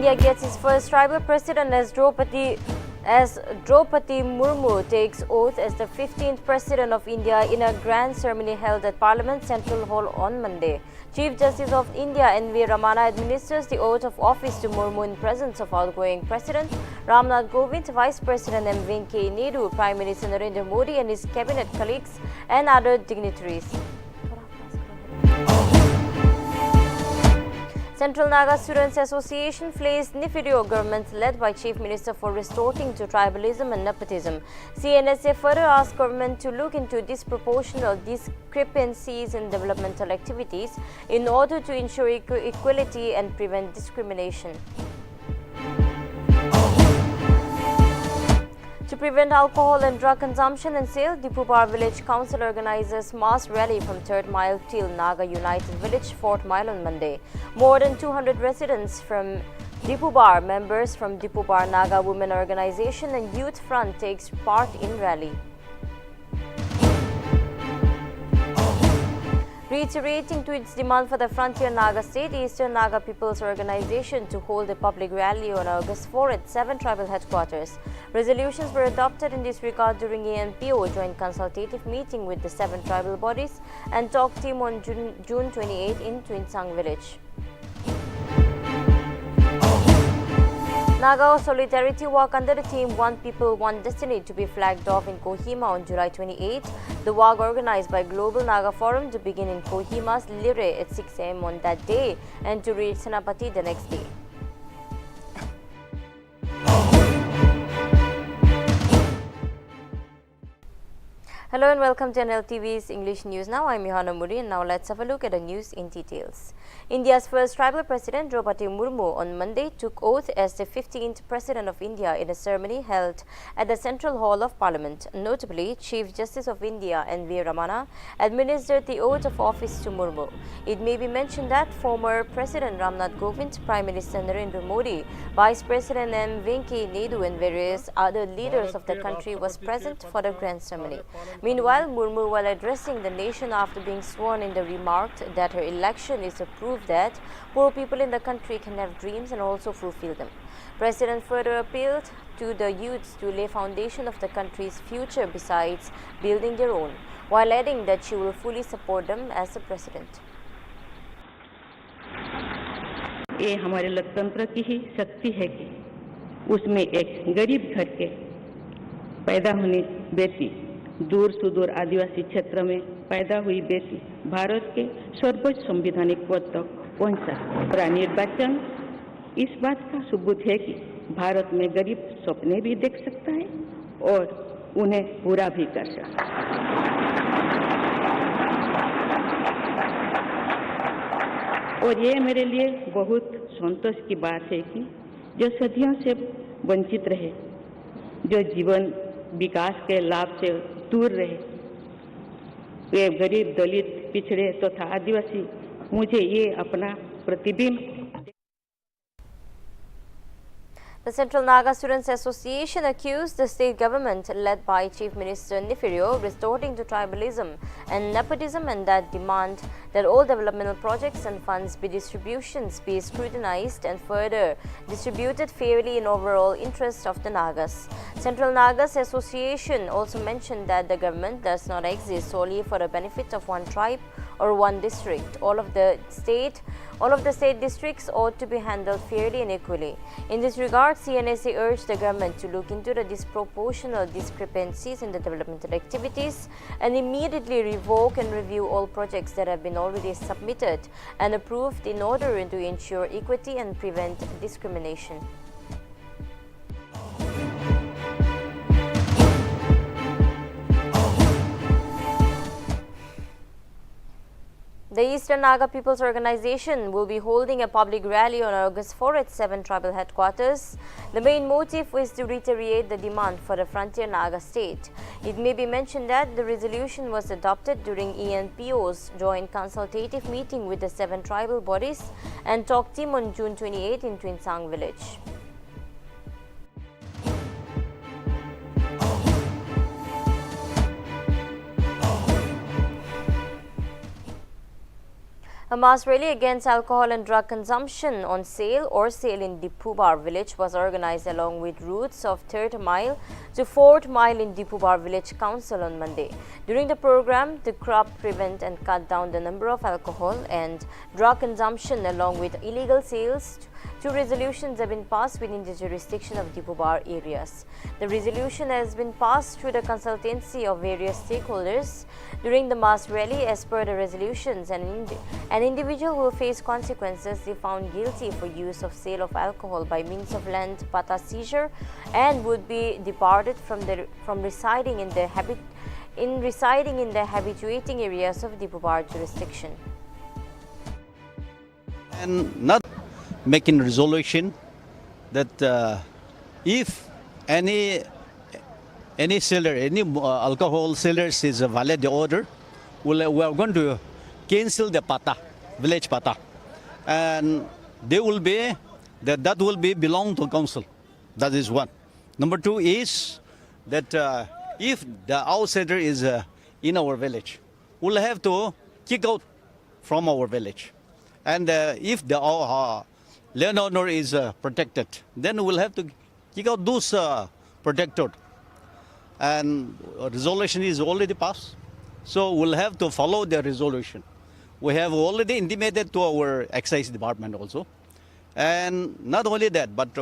India gets its first tribal president as Draupadi Murmu takes oath as the 15th President of India in a grand ceremony held at Parliament Central Hall on Monday. Chief Justice of India N.V. Ramana administers the oath of office to Murmu in presence of outgoing President Ramnath Kovind, Vice President M. Venkaiah Naidu, Prime Minister Narendra Modi and his cabinet colleagues and other dignitaries. Central Naga Students Association flays Nltv government led by Chief Minister for resorting to tribalism and nepotism. CNSA further asked government to look into disproportional discrepancies in developmental activities in order to ensure equality and prevent discrimination. To prevent alcohol and drug consumption and sale, Depovar Village Council organizes mass rally from 3rd Mile till Naga United Village, 4th Mile on Monday. More than 200 residents from Depovar, members from Depovar Naga Women Organization and Youth Front takes part in rally. Reiterating to its demand for the frontier Naga state, Eastern Naga People's Organization to hold a public rally on August 4 at 7 tribal headquarters. Resolutions were adopted in this regard during ANPO joint consultative meeting with the 7 tribal bodies and talk team on June 28 in Twinsang village. Naga Solidarity Walk under the theme One People, One Destiny to be flagged off in Kohima on July 28. The walk organized by Global Naga Forum to begin in Kohima's Lire at 6 am on that day and to reach Senapati the next day. Hello and welcome to Nltv's English News Now. I'm Johanna Muri and now let's have a look at the news in details. India's first tribal president, Draupadi Murmu, on Monday took oath as the 15th President of India in a ceremony held at the Central Hall of Parliament. Notably, Chief Justice of India N.V. Ramana administered the oath of office to Murmu. It may be mentioned that former President Ramnath Kovind, Prime Minister Narendra Modi, Vice President M. Venkaiah Naidu and various other leaders of the country was present for the grand ceremony. Meanwhile, Murmu, while addressing the nation after being sworn in, remarked that her election is a proof that poor people in the country can have dreams and also fulfill them. President further appealed to the youths to lay foundation of the country's future besides building their own, while adding that she will fully support them as the president. ये हमारे लोकतंत्र की ही शक्ति है कि उसमें एक गरीब घर के पैदा होने बेटी, दूर सुदूर आदिवासी क्षेत्र में पैदा हुई बेटी भारत के सर्वोच्च संवैधानिक पद तक पहुंचा। और निर्वाचन इस बात का सबूत है कि भारत में गरीब सपने भी देख सकता है और उन्हें पूरा भी कर सकता है। और ये मेरे लिए बहुत संतोष की बात है कि जो सदियों से वंचित रहे, जो जीवन विकास के लाभ से दूर रहे, वे गरीब, दलित, पिछड़े तथा आदिवासी, मुझे ये अपना प्रतिबिंब। The Central Naga Students Association accused the state government, led by Chief Minister Nltv, resorting to tribalism and nepotism and that demand that all developmental projects and funds be scrutinized and further distributed fairly in overall interest of the Nagas. Central Nagas Association also mentioned that the government does not exist solely for the benefit of one tribe or one district. All of the state districts ought to be handled fairly and equally. In this regard, CNSA urged the government to look into the disproportional discrepancies in the developmental activities and immediately revoke and review all projects that have been already submitted and approved in order to ensure equity and prevent discrimination. The Eastern Naga People's Organization will be holding a public rally on August 4 at 7 tribal headquarters. The main motive was to reiterate the demand for the frontier Naga state. It may be mentioned that the resolution was adopted during ANPO's joint consultative meeting with the 7 tribal bodies and talk team on June 28 in Twinsang village. A mass rally against alcohol and drug consumption on sale in Depovar Village was organized along with routes of 3rd Mile to 4th Mile in Depovar Village Council on Monday. During the program, the crowd prevent and cut down the number of alcohol and drug consumption along with illegal sales. Two resolutions have been passed within the jurisdiction of Depovar areas. The resolution has been passed through the consultancy of various stakeholders. During the mass rally, as per the resolutions, an individual will face consequences if found guilty for use of sale of alcohol by means of land pata seizure and would be debarred from residing in the habituating areas of Depovar jurisdiction. And not making resolution that if any seller, any alcohol sellers is a valid order, we are going to cancel the pata, village pata, and they will be that will be belong to council. That is one. Number two is that if the outsider is in our village, we'll have to kick out from our village, and if the landowner is protected, then we'll have to kick out those protected. And resolution is already passed, so we'll have to follow the resolution. We have already intimated to our excise department also. And not only that, but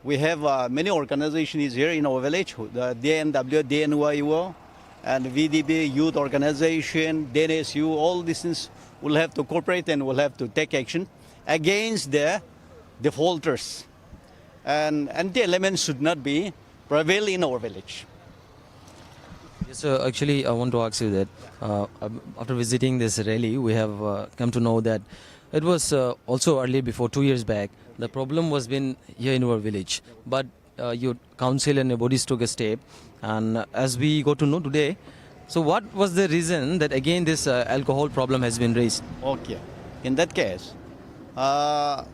we have many organizations here in our village, the DNW, DNYO, and VDB Youth Organization, DNSU, all these things will have to cooperate and will have to take action against the defaulters. And anti-elements should not be prevail in our village. Yes, so actually I want to ask you that after visiting this rally, we have come to know that it was also early before 2 years back, the problem was been here in our village. But your council and your bodies took a step, and as we got to know today, so what was the reason that again this alcohol problem has been raised? Okay, in that case,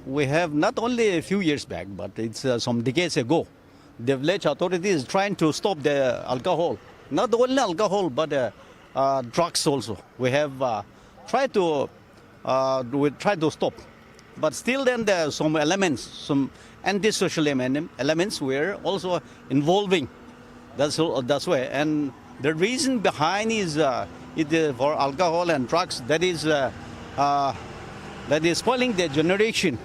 we have not only a few years back, but it's some decades ago, the village authority is trying to stop the alcohol. Not only alcohol, but drugs also. We have tried to stop, but still then there are some elements, some antisocial elements were also involving. That's why, and the reason behind is for alcohol and drugs. That is spoiling the generation,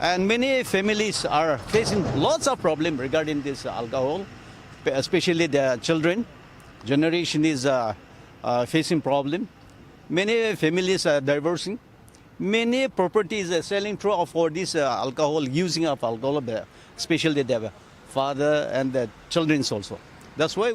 and many families are facing lots of problems regarding this alcohol, especially the children. Generation is facing problem. Many families are divorcing. Many properties are selling through for this alcohol, using of alcohol, especially the father and the children also. That's why.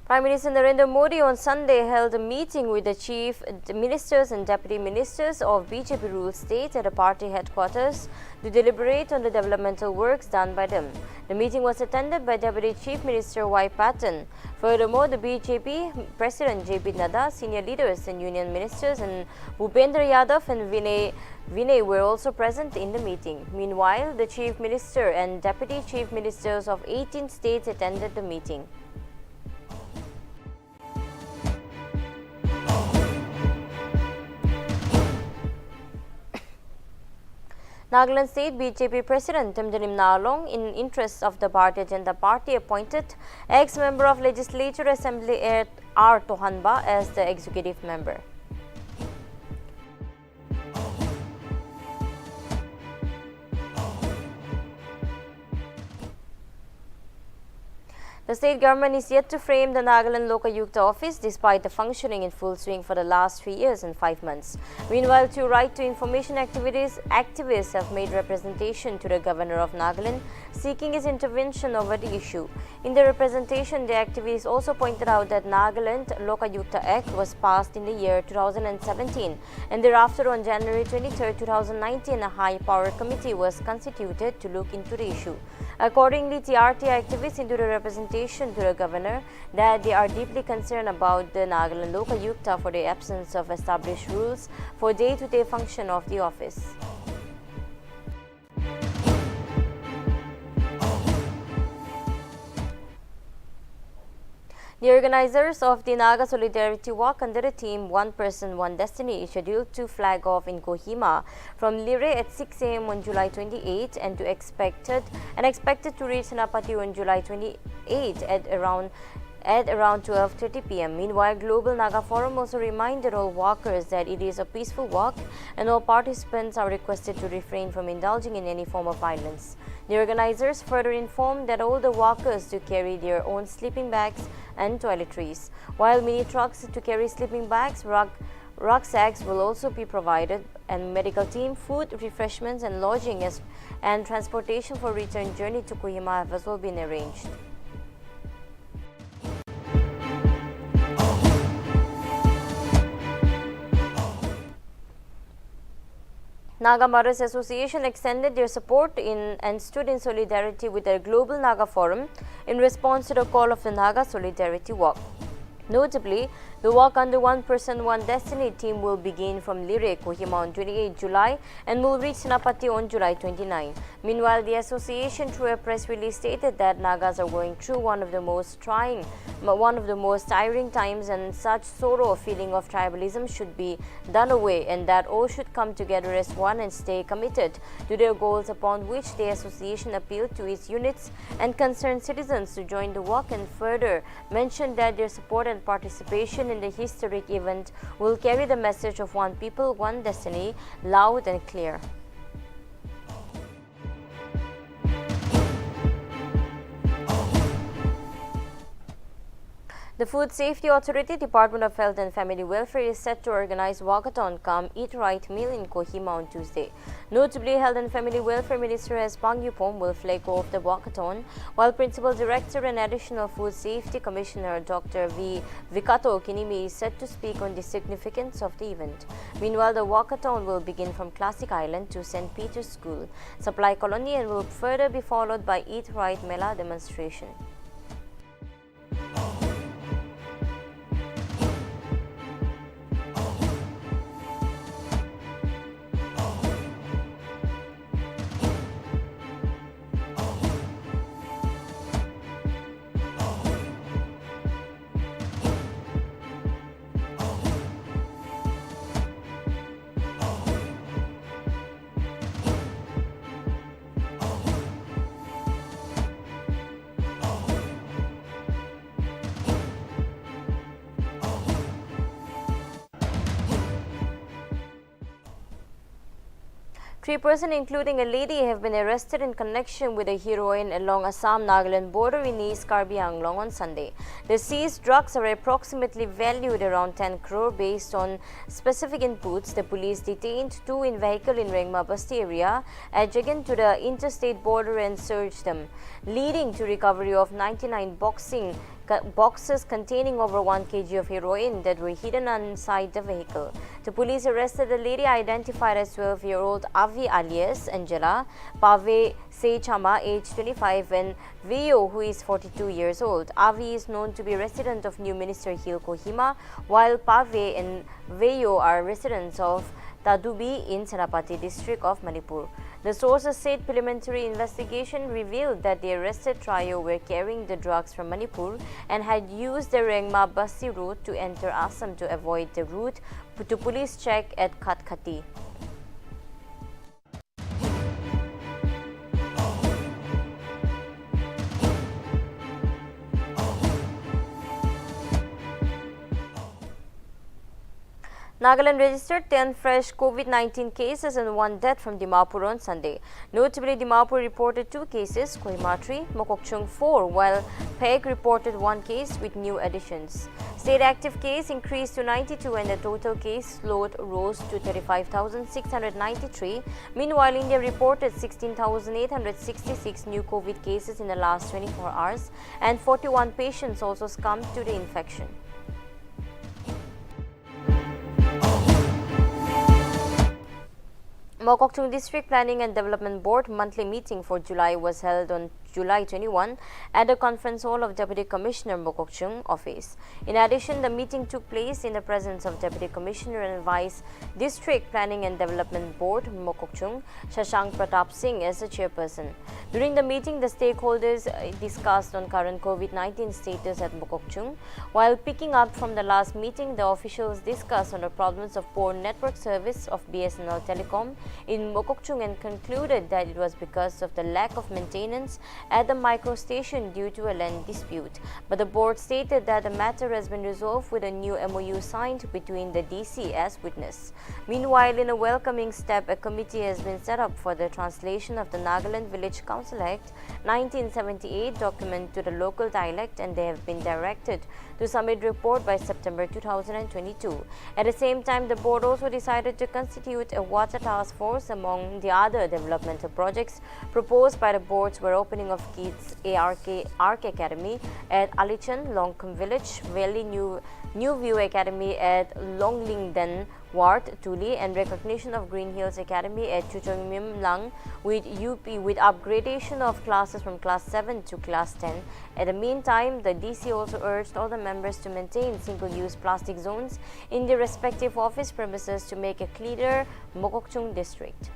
Prime Minister Narendra Modi on Sunday held a meeting with the chief ministers and deputy ministers of BJP ruled state at the party headquarters to deliberate on the developmental works done by them. The meeting was attended by Deputy Chief Minister Y. Patton. Furthermore, the BJP President J.P. Naga, senior leaders and union ministers and Bhupendra Yadav and Vinay were also present in the meeting. Meanwhile, the Chief Minister and Deputy Chief Ministers of 18 states attended the meeting. Nagaland State BJP President Timdanim Nalong, in interest of the Bharatiya Janata Party, appointed ex-member of Legislature Assembly R. Tohanba as the executive member. The state government is yet to frame the Nagaland Lokayukta office despite the functioning in full swing for the last 3 years and 5 months. Meanwhile, two right to information activists have made representation to the governor of Nagaland seeking his intervention over the issue. In the representation, the activists also pointed out that Nagaland Lokayukta Act was passed in the year 2017 and thereafter on January 23, 2019, a high-power committee was constituted to look into the issue. Accordingly, TRT activists into the representation to the governor that they are deeply concerned about the Nagaland Lokayukta for the absence of established rules for day-to-day function of the office. The organizers of the Naga Solidarity Walk under the theme One Person, One Destiny is scheduled to flag off in Kohima from Lire at 6 a.m. on July 28 and expected to reach Senapati on July 28 at around 12:30 p.m. Meanwhile, Global Naga Forum also reminded all walkers that it is a peaceful walk and all participants are requested to refrain from indulging in any form of violence. The organizers further informed that all the walkers to carry their own sleeping bags and toiletries, while mini trucks to carry sleeping bags, rucksacks will also be provided, and medical team, food, refreshments and lodging and transportation for return journey to Kohima have as well been arranged. Naga Mothers Association extended their support and stood in solidarity with the Global Naga Forum in response to the call of the Naga Solidarity Walk. Notably, the walk under One Person, One Destiny team will begin from Lire, Kohima on 28 July and will reach Senapati on July 29. Meanwhile, the association through a press release stated that Nagas are going through one of the most tiring times, and such sorrow or feeling of tribalism should be done away, and that all should come together as one and stay committed to their goals, upon which the association appealed to its units and concerned citizens to join the walk, and further mentioned that their support and participation in the historic event will carry the message of one people, one destiny loud and clear. The Food Safety Authority, Department of Health and Family Welfare is set to organize Walkathon Come Eat Right meal in Kohima on Tuesday. Notably, Health and Family Welfare Minister S. Pangyupom will flag off the walkathon, while Principal Director and Additional Food Safety Commissioner Dr. V. Vikato Kinimi is set to speak on the significance of the event. Meanwhile, the walkathon will begin from Classic Island to St. Peter's School, Supply Colony, and will further be followed by Eat Right Mela demonstration. Three persons, including a lady, have been arrested in connection with a heroin along Assam-Nagaland border in East Karbi Anglong on Sunday. The seized drugs are approximately valued around 10 crore based on specific inputs. The police detained two in vehicle in Rengma Basti area adjacent to the interstate border and searched them, leading to recovery of 99 boxes containing over 1 kg of heroin that were hidden inside the vehicle. The police arrested a lady identified as 12-year-old Avi alias Angela, Pave Seichama, age 25, and Veyo, who is 42 years old. Avi is known to be resident of New Minister Hill, Kohima, while Pave and Veyo are residents of Tadubi in Senapati district of Manipur. The sources said preliminary investigation revealed that the arrested trio were carrying the drugs from Manipur and had used the Rengma Basti route to enter Assam to avoid the route to police check at Khatkati. Nagaland registered 10 fresh COVID-19 cases and 1 death from Dimapur on Sunday. Notably, Dimapur reported 2 cases, Kohima 3, Mokokchung 4, while Peg reported 1 case with new additions. State active case increased to 92 and the total case load rose to 35,693. Meanwhile, India reported 16,866 new COVID cases in the last 24 hours and 41 patients also succumbed to the infection. Mokokchung District Planning and Development Board monthly meeting for July was held on July 21 at the conference hall of Deputy Commissioner Mokokchung office. In addition, the meeting took place in the presence of Deputy Commissioner and Vice District Planning and Development Board Mokokchung, Shashank Pratap Singh as the chairperson. During the meeting, the stakeholders discussed on current COVID-19 status at Mokokchung. While picking up from the last meeting, the officials discussed on the problems of poor network service of BSNL Telecom in Mokokchung and concluded that it was because of the lack of maintenance at the micro station due to a land dispute. But the board stated that the matter has been resolved with a new MOU signed between the DC as witness. Meanwhile, in a welcoming step, a committee has been set up for the translation of the Nagaland Village Council Act 1978 document to the local dialect, and they have been directed to submit report by September 2022. At the same time, the board also decided to constitute a water task force. Among the other developmental projects proposed by the boards were opening of Kids ARK Academy at Alichan, Longkham Village, Valley New View Academy at Longlingden Ward, Tuli, and recognition of Green Hills Academy at Chuchongmim Lang with UP with upgradation of classes from class 7 to class 10. At the meantime, the DC also urged all the members to maintain single-use plastic zones in their respective office premises to make a cleaner Mokokchung district.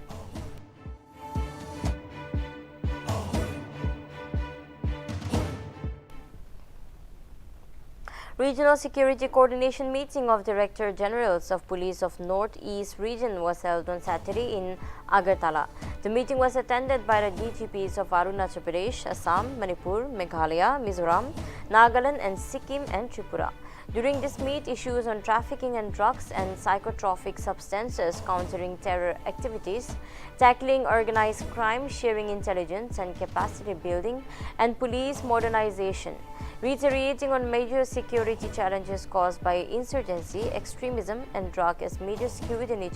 Regional Security Coordination meeting of Director Generals of Police of North-East Region was held on Saturday in Agartala. The meeting was attended by the DGPs of Arunachal Pradesh, Assam, Manipur, Meghalaya, Mizoram, Nagaland and Sikkim and Tripura. During this meet, issues on trafficking and drugs and psychotropic substances, countering terror activities, tackling organized crime, sharing intelligence and capacity building, and police modernization. Reiterating on major security challenges caused by insurgency, extremism and drug as major security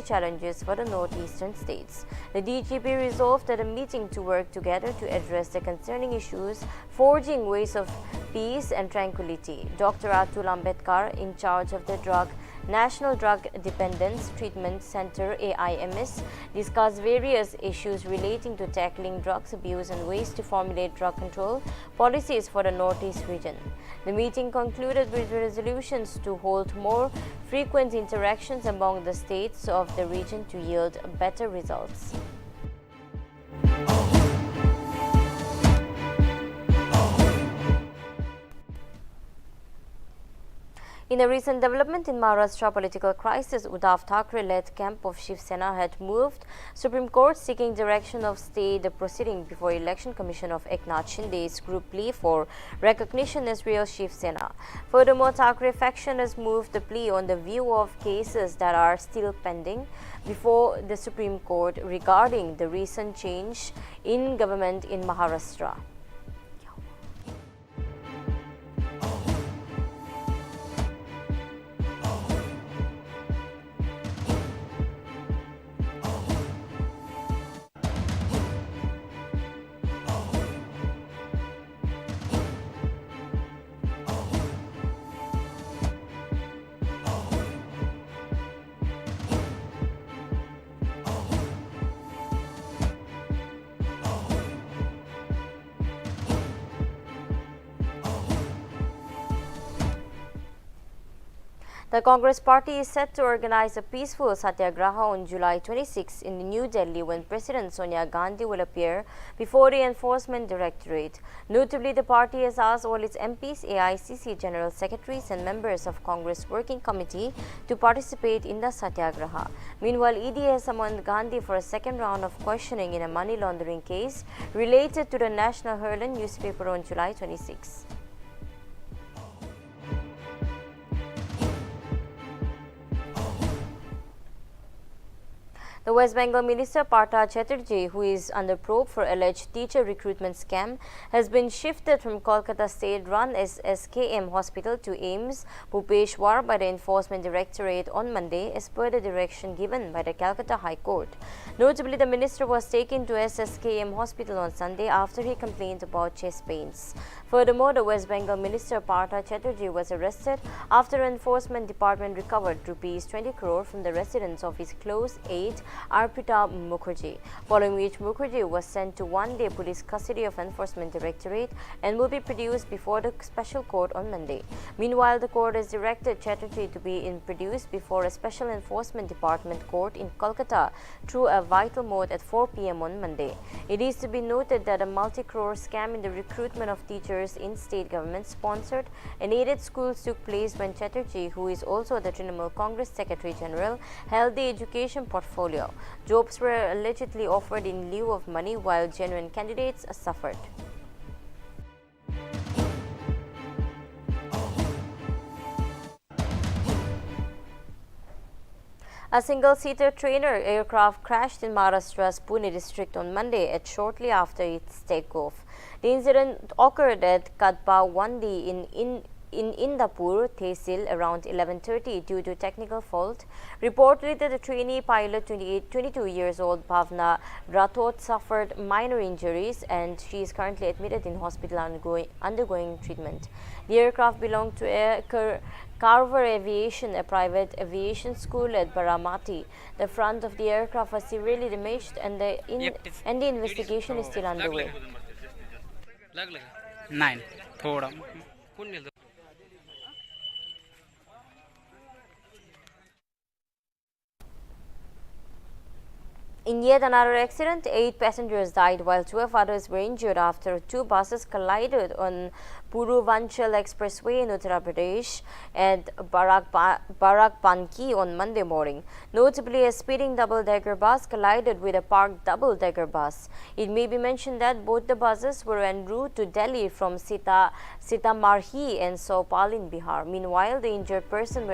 challenges for the northeastern states. The DGP resolved at a meeting to work together to address the concerning issues, forging ways of peace and tranquility. Dr. Atul Ambedkar, in charge of the National Drug Dependence Treatment Center AIIMS, discussed various issues relating to tackling drugs abuse and ways to formulate drug control policies for the Northeast region. The meeting concluded with resolutions to hold more frequent interactions among the states of the region to yield better results. In a recent development in Maharashtra political crisis, Uddhav Thackeray-led camp of Shiv Sena had moved Supreme Court seeking direction of stay the proceeding before Election Commission of Eknath Shinde's group plea for recognition as real Shiv Sena. Furthermore, Thackeray faction has moved the plea on the view of cases that are still pending before the Supreme Court regarding the recent change in government in Maharashtra. The Congress Party is set to organize a peaceful Satyagraha on July 26 in New Delhi when President Sonia Gandhi will appear before the Enforcement Directorate. Notably, the party has asked all its MPs, AICC General Secretaries and members of Congress Working Committee to participate in the Satyagraha. Meanwhile, ED has summoned Gandhi for a second round of questioning in a money laundering case related to the National Herald newspaper on July 26. The West Bengal Minister Partha Chatterjee, who is under probe for alleged teacher recruitment scam, has been shifted from Kolkata state-run SKM Hospital to AIIMS Bhupeshwar by the Enforcement Directorate on Monday, as per the direction given by the Calcutta High Court. Notably, the minister was taken to SKM Hospital on Sunday after he complained about chest pains. Furthermore, the West Bengal Minister Partha Chatterjee was arrested after Enforcement Department recovered Rs 20 crore from the residence of his close aide Arpita Mukherjee, following which Mukherjee was sent to one-day police custody of Enforcement Directorate and will be produced before the special court on Monday. Meanwhile, the court has directed Chatterjee to be produced before a Special Enforcement Department court in Kolkata through a vital mode at 4 p.m. on Monday. It is to be noted that a multi-crore scam in the recruitment of teachers in state government-sponsored and aided schools took place when Chatterjee, who is also the Trinamool Congress Secretary General, held the education portfolio. Jobs were allegedly offered in lieu of money while genuine candidates suffered. A single-seater trainer aircraft crashed in Maharashtra's Pune district on Monday shortly after its takeoff. The incident occurred at Kadpa 1D in Indapur, Tehsil around 11:30 due to technical fault. Reportedly, the trainee pilot, 22 years old Bhavna Rathod, suffered minor injuries and she is currently admitted in hospital undergoing treatment. The aircraft belonged to Carver Aviation, a private aviation school at Baramati. The front of the aircraft was severely damaged and the investigation is still underway. In yet another accident, 8 passengers died while 12 others were injured after 2 buses collided on Puruvanchal Expressway in Uttar Pradesh at Barakbanki on Monday morning. Notably, a speeding double-decker bus collided with a parked double-decker bus. It may be mentioned that both the buses were en route to Delhi from Sitamarhi and Saupal in Bihar. Meanwhile, the injured persons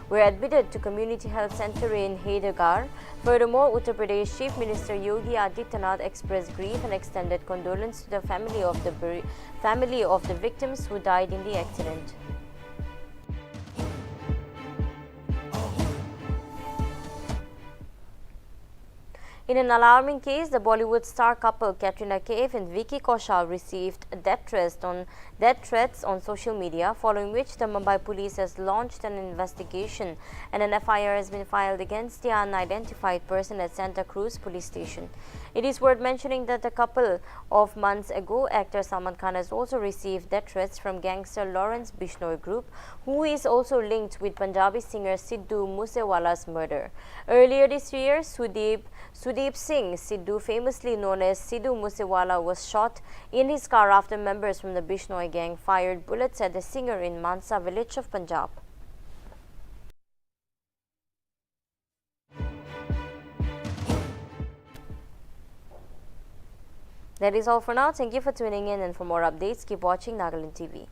were admitted to Community Health Center in Haidargarh. Furthermore, Uttar Pradesh Chief Minister Yogi Adityanath expressed grief and extended condolence to the family of the victims who died in the accident. In an alarming case, the Bollywood star couple Katrina Kaif and Vicky Kaushal received death threats on social media, following which the Mumbai police has launched an investigation and an FIR has been filed against the unidentified person at Santa Cruz police station. It is worth mentioning that a couple of months ago, actor Salman Khan has also received death threats from gangster Lawrence Bishnoi Group, who is also linked with Punjabi singer Sidhu Moosewala's murder. Earlier this year, Sudeep Singh Sidhu, famously known as Sidhu Moosewala, was shot in his car after members from the Bishnoi gang fired bullets at the singer in Mansa village of Punjab. That is all for now. Thank you for tuning in, and for more updates, keep watching Nagaland TV.